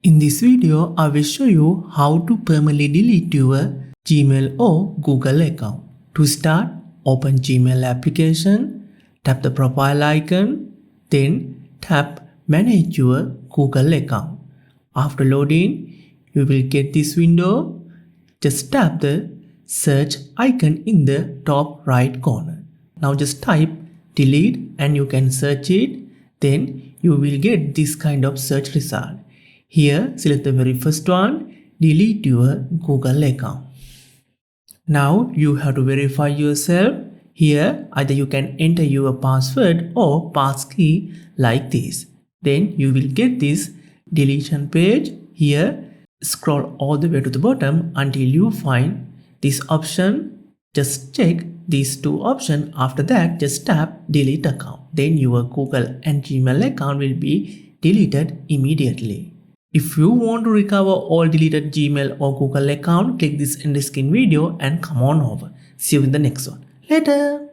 In this video, I will show you how to permanently delete your Gmail or Google account. To start, open Gmail application, tap the profile icon, then tap Manage your Google account. After loading, you will get this window. Just tap the search icon in the top right corner. Now just type delete and you can search it. Then you will get this kind of search result. Here, select the very first one, delete your Google account. Now you have to verify yourself. Here, either you can enter your password or passkey like this. Then you will get this deletion page. Here, scroll all the way to the bottom until you find this option. Just check these two options. After that, just tap delete account. Then your Google and Gmail account will be deleted immediately. If you want to recover all deleted Gmail or Google account, click this end screen video and come on over. See you in the next one. Later.